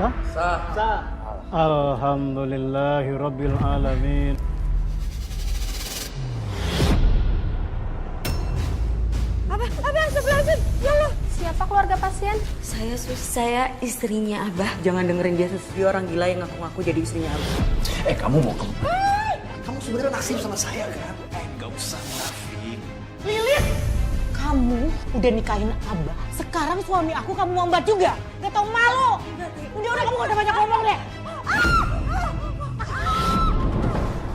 Sah? Sah. Sah. Alhamdulillahirabbil alamin. Astagfirullahaladzim, ya Allah. Siapa keluarga pasien? Saya istrinya Abah. Jangan dengerin dia orang gila yang ngaku-ngaku jadi istrinya Abah. Kamu mau ke... Kamu sebenarnya naksir sama saya kan? Nggak usah, Nafik. Lilis, kamu udah nikahin Abah. Sekarang suami aku kamu ngombat juga. Gak tau malu. Udah kamu gak usah banyak ngomong deh.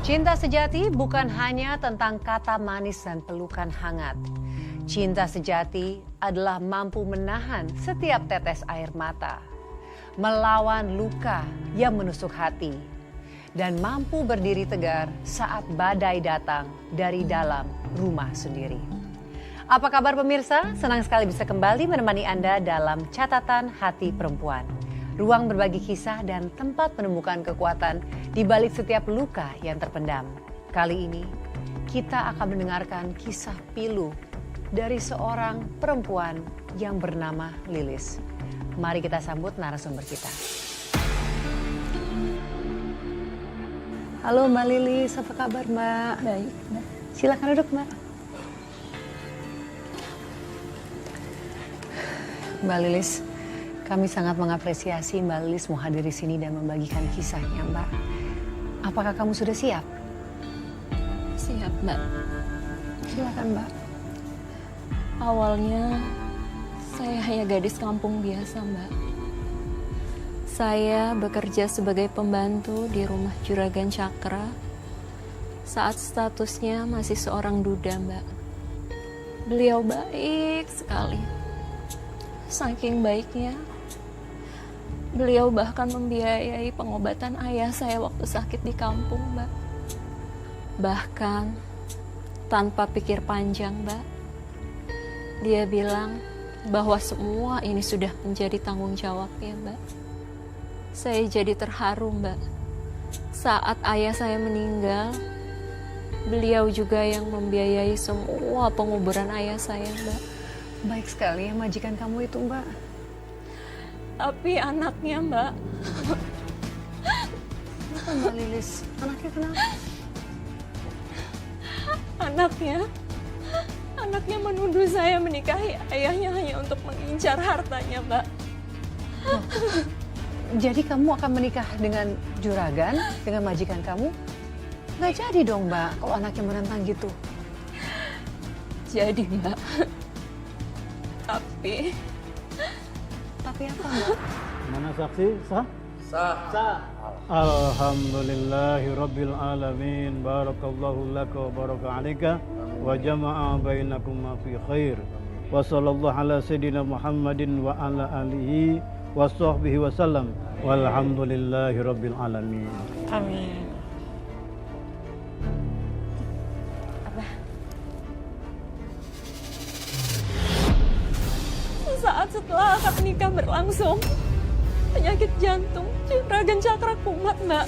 Cinta sejati bukan hanya tentang kata manis dan pelukan hangat. Cinta sejati adalah mampu menahan setiap tetes air mata, melawan luka yang menusuk hati, dan mampu berdiri tegar saat badai datang dari dalam rumah sendiri. Apa kabar pemirsa? Senang sekali bisa kembali menemani Anda dalam Catatan Hati Perempuan. Ruang berbagi kisah dan tempat menemukan kekuatan di balik setiap luka yang terpendam. Kali ini kita akan mendengarkan kisah pilu dari seorang perempuan yang bernama Lilis. Mari kita sambut narasumber kita. Halo Mbak Lilis, apa kabar Mbak? Baik, Mbak. Silakan duduk Mbak. Mbak Lilis, kami sangat mengapresiasi Mbak Lilis mau hadir di sini dan membagikan kisahnya Mbak. Apakah kamu sudah siap? Siap, Mbak. Silakan Mbak. Awalnya saya hanya gadis kampung biasa, Mbak. Saya bekerja sebagai pembantu di rumah Juragan Cakra saat statusnya masih seorang duda, Mbak. Beliau baik sekali. Saking baiknya, beliau bahkan membiayai pengobatan ayah saya waktu sakit di kampung, Mbak. Bahkan tanpa pikir panjang, Mbak. Dia bilang bahwa semua ini sudah menjadi tanggung jawabnya, Mbak. Saya jadi terharu, Mbak. Saat ayah saya meninggal, beliau juga yang membiayai semua penguburan ayah saya, Mbak. Baik sekali ya majikan kamu itu Mbak. Tapi anaknya, Mbak, Kenapa Mbak Lilis? Anaknya kenapa? Anaknya menuduh saya menikahi ayahnya hanya untuk mengincar hartanya, Mbak. Jadi kamu akan menikah dengan juragan, dengan majikan kamu? Nggak jadi dong Mbak, kalau anaknya menentang gitu. Jadi, Mbak. Tapi apa Mbak? Mana saksi? Sah? Sah. Sah. Alhamdulillahirabbil alamin. Barakallahu laka wa baraka alaika wa jama'a bainakuma fi khair. Wa sallallahu ala sayyidina Muhammadin wa ala alihi wa sahbihi wa sallam. Walhamdulillahirabbil alamin. Amin. saat setelah akad nikah berlangsung, penyakit jantung Juragan Cakra kumat, Mbak.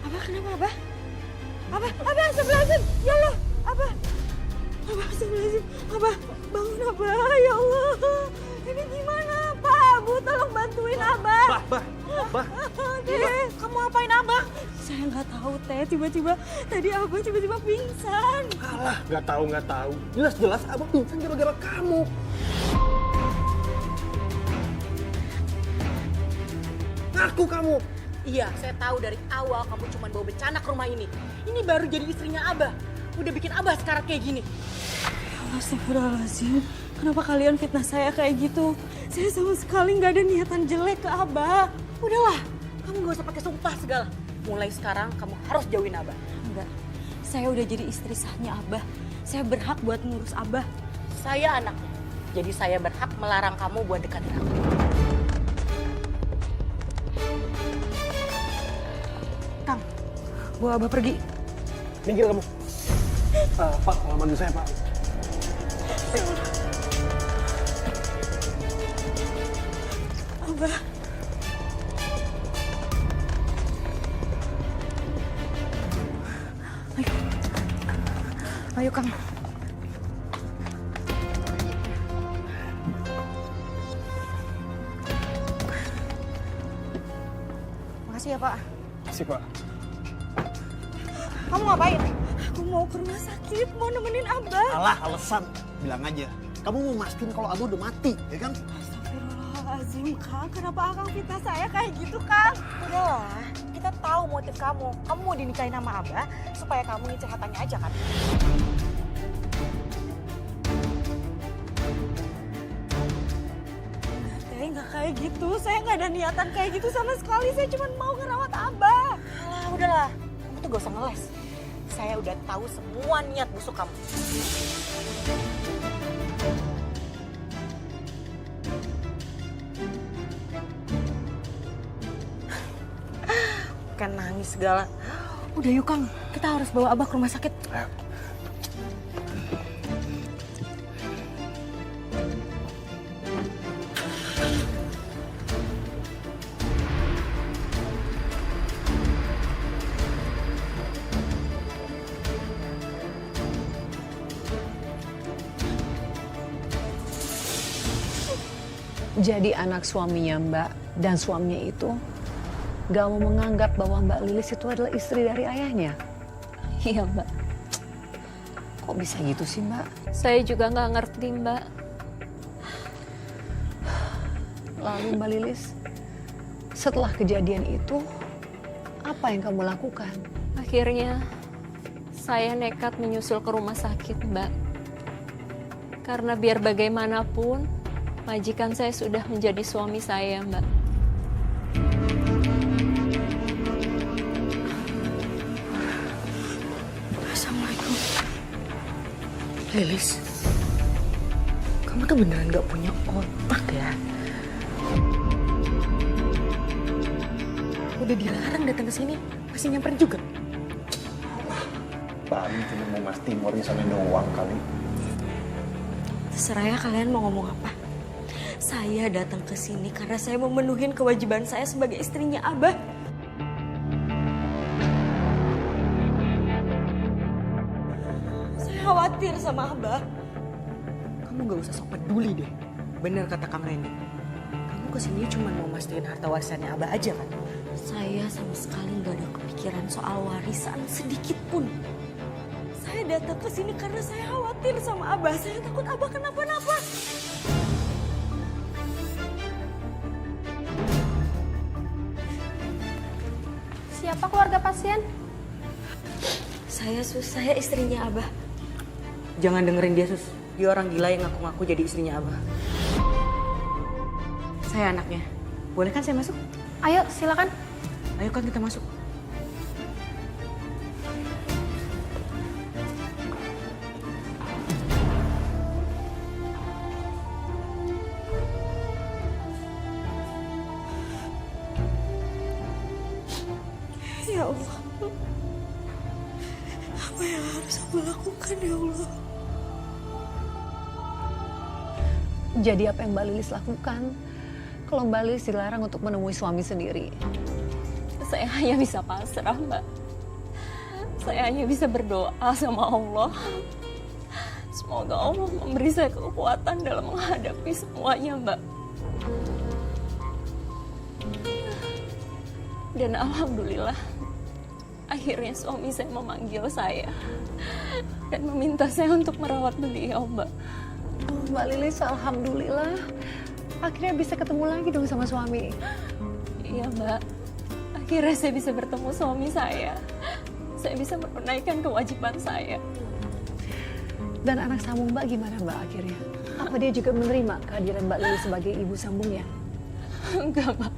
Abah kenapa Abah? Abah, astagfirullahaladzim, ya Allah, Abah, astagfirullahaladzim, Abah, bangun Abah, ya Allah, ini gimana Pak? Bu, tolong bantuin Abah. Bah. Teh, kamu apain Abah? Saya nggak tahu Teh, tiba-tiba tadi Abah tiba-tiba pingsan. Alah, nggak tahu. Jelas-jelas Abah pingsan gara-gara kamu. Ngaku kamu. Iya, saya tahu dari awal kamu cuma bawa bencana ke rumah ini. Ini baru jadi istrinya Abah. Udah bikin Abah sekarang kayak gini. Ya Allah, astagfirullahaladzim. Kenapa kalian fitnah saya kayak gitu? Saya sama sekali nggak ada niatan jelek ke Abah. Udahlah, kamu nggak usah pakai sumpah segala. Mulai sekarang kamu harus jauhin Abah. Enggak, saya udah jadi istri sahnya Abah. Saya berhak buat ngurus Abah. Saya anaknya, jadi saya berhak melarang kamu buat dekatin aku. Kang, bawa Abah pergi. Minggir kamu. Pak, tolong bantu saya, Pak. Abah. Ayo Kang. Makasih ya, Pak. Makasih, Pak. Kamu ngapain? Aku mau ke rumah sakit, mau nemenin Abah. Alah, alasan. Bilang aja. Kamu mau mastiin kalau Abah udah mati, ya kan? Astagfirullahaladzim, Kang. Kenapa Akang fitnah saya kayak gitu, Kang? Udahlah, kita tahu motif kamu. Kamu mau dinikahin sama Abah supaya kamu ngincer hartanya aja kan? Nggak kayak gitu. Saya nggak ada niatan kayak gitu sama sekali. Saya cuma mau ngerawat Abah. Alah, udahlah. Kamu tuh gak usah ngeles. Saya udah tahu semua niat busuk kamu. Kan nangis segala. Udah yuk Kang, kita harus bawa Abah ke rumah sakit. Ayo. Jadi anak suaminya Mbak dan suaminya itu gak mau menganggap bahwa Mbak Lilis itu adalah istri dari ayahnya. Iya Mbak. Kok bisa gitu sih Mbak? Saya juga nggak ngerti Mbak. Lalu Mbak Lilis, setelah kejadian itu, apa yang kamu lakukan? Akhirnya saya nekat menyusul ke rumah sakit Mbak. Karena biar bagaimanapun, majikan saya sudah menjadi suami saya Mbak. Assalamualaikum. Lilis, kamu tuh beneran gak punya otak ya? Udah dilarang datang ke sini, masih nyamperin juga. Paling cuma mau mastiin warisannya doang kali. Terserah ya kalian mau ngomong apa. Saya datang ke sini karena saya mau memenuhin kewajiban saya sebagai istrinya Abah. Saya khawatir sama Abah. Kamu gak usah sok peduli deh. Bener kata Kang Randy. Kamu kesini cuma mau mastiin harta warisannya Abah aja kan? Saya sama sekali gak ada kepikiran soal warisan sedikit pun. Saya datang ke sini karena saya khawatir sama Abah. Saya takut Abah kenapa-napa. Siapa keluarga pasien? Saya istrinya Abah. Jangan dengerin dia, Sus. Dia orang gila yang ngaku-ngaku jadi istrinya Abah. Saya anaknya. Boleh kan saya masuk? Ayo silakan. Ayo kan kita masuk. Ya Allah. Apa yang harus aku lakukan ya Allah? Jadi apa yang Mbak Lilis lakukan kalau Mbak Lilis dilarang untuk menemui suami sendiri? Saya hanya bisa pasrah Mbak. Saya hanya bisa berdoa sama Allah. Semoga Allah memberi saya kekuatan dalam menghadapi semuanya Mbak. Dan alhamdulillah, akhirnya suami saya memanggil saya dan meminta saya untuk merawat beliau, Mbak. Oh, Mbak Lilis, alhamdulillah. Akhirnya bisa ketemu lagi dong sama suami. Iya, Mbak. Akhirnya saya bisa bertemu suami saya. Saya bisa menunaikan kewajiban saya. Dan anak sambung Mbak gimana Mbak akhirnya? Apa dia juga menerima kehadiran Mbak Lilis sebagai ibu sambungnya? Enggak, Mbak.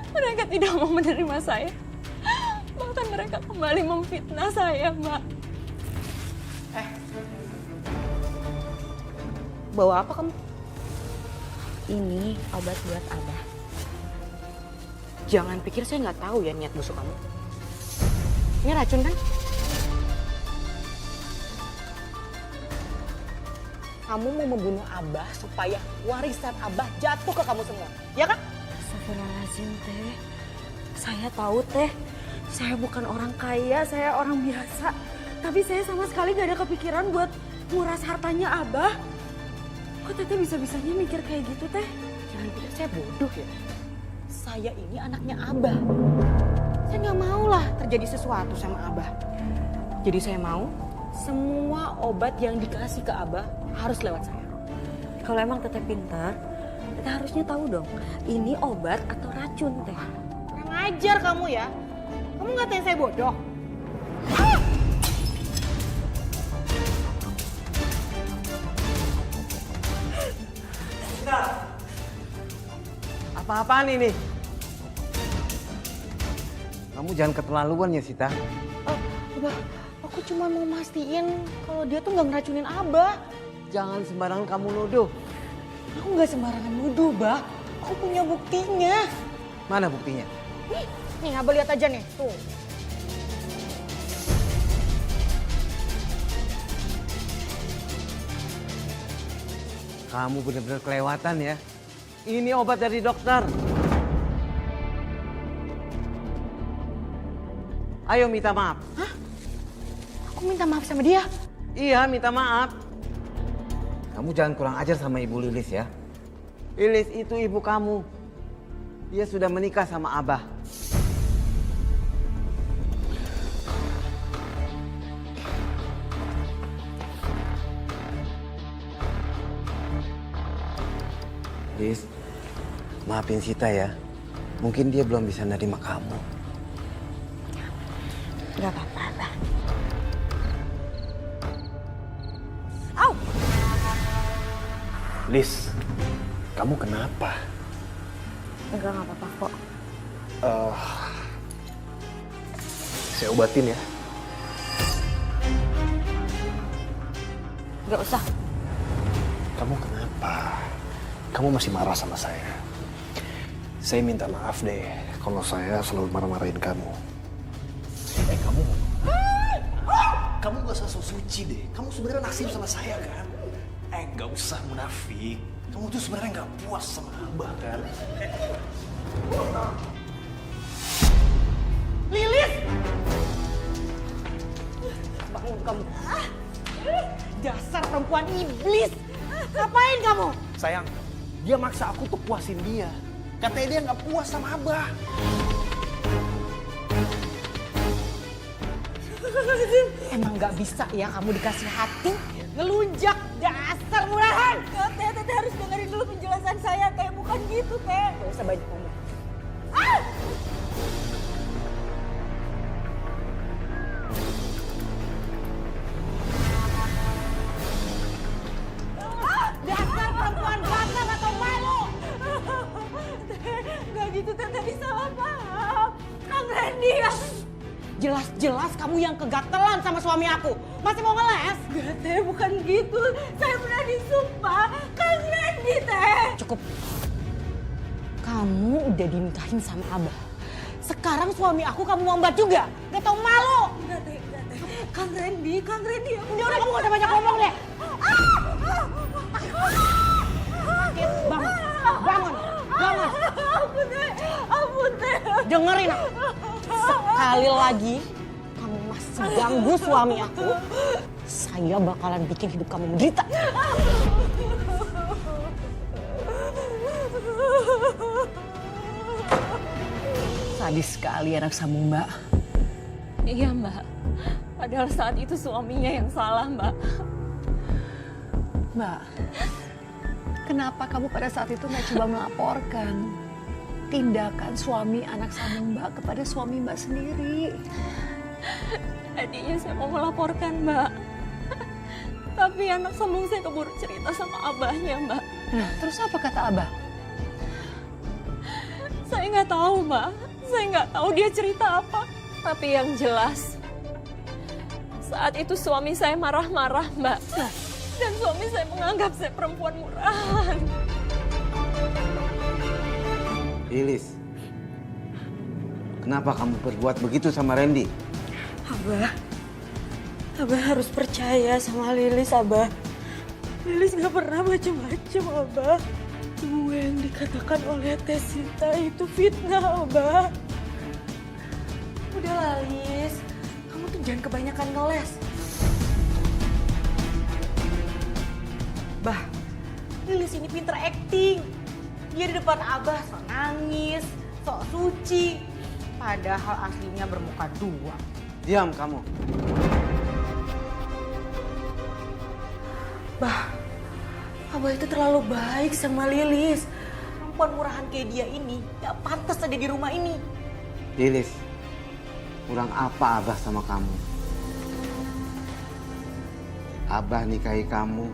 Mereka tidak mau menerima saya. Bahkan mereka kembali memfitnah saya, Mbak. Bawa apa kamu? Ini obat buat Abah. Jangan pikir saya nggak tahu ya niat busuk kamu. Ini racun kan? Kamu mau membunuh Abah supaya warisan Abah jatuh ke kamu semua, ya kan? Astagfirullahaladzim, Teh. Saya tahu, Teh. Saya bukan orang kaya, saya orang biasa. Tapi saya sama sekali gak ada kepikiran buat nguras hartanya Abah. Kok Teteh bisa-bisanya mikir kayak gitu, Teh? Jangan pikir saya bodoh ya. saya ini anaknya Abah. Saya nggak mau lah terjadi sesuatu sama Abah. Jadi saya mau semua obat yang dikasih ke Abah harus lewat saya. Kalau emang teteh pintar, teteh harusnya tahu dong, ini obat atau racun teh. Kurang ajar kamu ya. Kamu ngatain saya bodoh. Apa-apaan ini? Kamu jangan keterlaluan ya, Sita. Abah, aku cuma mau mastiin kalau dia tuh nggak ngeracunin Abah. Jangan sembarangan kamu nuduh. Aku nggak sembarangan nuduh, Bah. Aku punya buktinya. Mana buktinya? Nih, Abah lihat aja nih. Tuh. Kamu benar-benar kelewatan ya. Ini obat dari dokter. Ayo minta maaf. Aku minta maaf sama dia. Iya, minta maaf. Kamu jangan kurang ajar sama Ibu Lilis ya. Lilis itu ibu kamu. Dia sudah menikah sama Abah. Lilis, maafin Sita ya. Mungkin dia belum bisa nerima kamu. Gak apa-apa, Abah. Lis, kamu kenapa? Enggak apa-apa kok. Saya obatin ya. Enggak usah. Kamu kenapa? Kamu masih marah sama saya. Saya minta maaf deh kalau saya selalu marah-marahin kamu. Kamu. Kamu gak usah so suci deh. Kamu sebenarnya naksir sama saya kan? Gak usah munafik. Kamu tuh sebenarnya gak puas sama Abah kan? Lilis! Bangun kamu. Dasar perempuan iblis. Ngapain kamu? Sayang, dia maksa aku tuh puasin dia. Katanya dia gak puas sama Abah. Emang gak bisa ya kamu dikasih hati? Ngelunjak, dasar murahan. Teteh harus dengerin dulu penjelasan saya, Teh. Bukan gitu, Teh. Gak usah banyak ngomong. Dasar perempuan gatal atau malu. Gak gitu, Teteh salah paham. Kang Randy ya. Jelas-jelas kamu yang kegatelan sama suami aku. Masih mau ngeles? Gak, Teh, bukan gitu. Saya pernah disumpah. Kang Randy, Teh. Cukup. Kamu udah dinikahin sama Abah. Sekarang suami aku kamu ngombat juga. Gak tau malu. Gak, Teh. Kang Randy ya. Udah kamu gak usah banyak ngomong deh. Bangun. Ampun, Teh. Dengerin aku. Sekali lagi kamu masih ganggu suami aku, saya bakalan bikin hidup kamu menderita. Sadis sekali anak kamu, Mbak. Iya, Mbak. Padahal saat itu suaminya yang salah, Mbak. Mbak, kenapa kamu pada saat itu nggak coba melaporkan tindakan suami anak sambung Mbak kepada suami Mbak sendiri? Tadinya saya mau melaporkan, Mbak. Tapi anak sambung saya keburu cerita sama abahnya, Mbak. Nah, terus apa kata Abah? Saya nggak tahu, Mbak. Saya nggak tahu dia cerita apa. Tapi yang jelas, saat itu suami saya marah-marah, Mbak. Dan suami saya menganggap saya perempuan murahan. Lilis, kenapa kamu berbuat begitu sama Randy? Abah harus percaya sama Lilis, Abah. Lilis gak pernah macam-macam, Abah. Semua yang dikatakan oleh Teh Sinta itu fitnah, Abah. Udahlah, Lis. Kamu tuh jangan kebanyakan ngeles. Bah, Lilis ini pinter acting. Dia di depan Abah sok nangis, sok suci. Padahal aslinya bermuka dua. Diam kamu. Bah, Abah itu terlalu baik sama Lilis. Perempuan murahan kayak dia ini gak pantas ada di rumah ini. Lilis, kurang apa Abah sama kamu? Abah nikahi kamu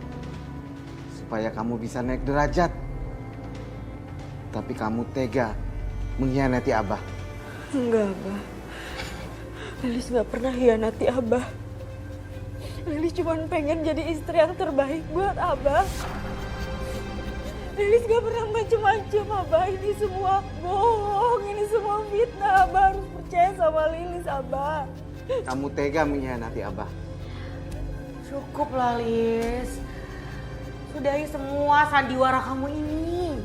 supaya kamu bisa naik derajat. Tapi kamu tega mengkhianati Abah. Enggak, Abah. Lilis gak pernah hianati Abah. Lilis cuma pengen jadi istri yang terbaik buat Abah. Lilis gak pernah macem-macem, Abah. Ini semua bohong, ini semua fitnah. Abah harus percaya sama Lilis, Abah. Kamu tega mengkhianati Abah. Cukup lah, Lis. Sudahi semua sandiwara kamu ini.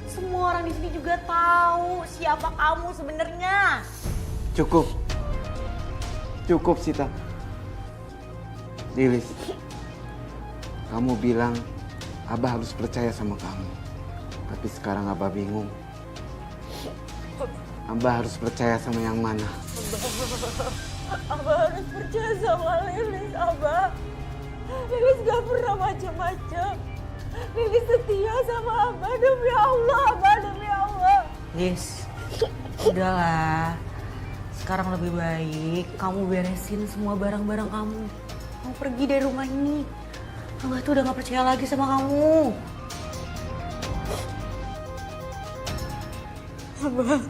Semua orang di sini juga tahu siapa kamu sebenarnya. Cukup. Cukup, Sita. Lilis, kamu bilang Abah harus percaya sama kamu. Tapi sekarang Abah bingung. Abah harus percaya sama yang mana? Abah harus percaya sama Lilis, Abah. Lilis gak pernah macem-macem. Lilis setia sama Abah, demi Allah, Abah, demi Allah. Lis, udahlah. Sekarang lebih baik kamu beresin semua barang-barang kamu. Kamu pergi dari rumah ini. Abah tuh udah gak percaya lagi sama kamu. Abah,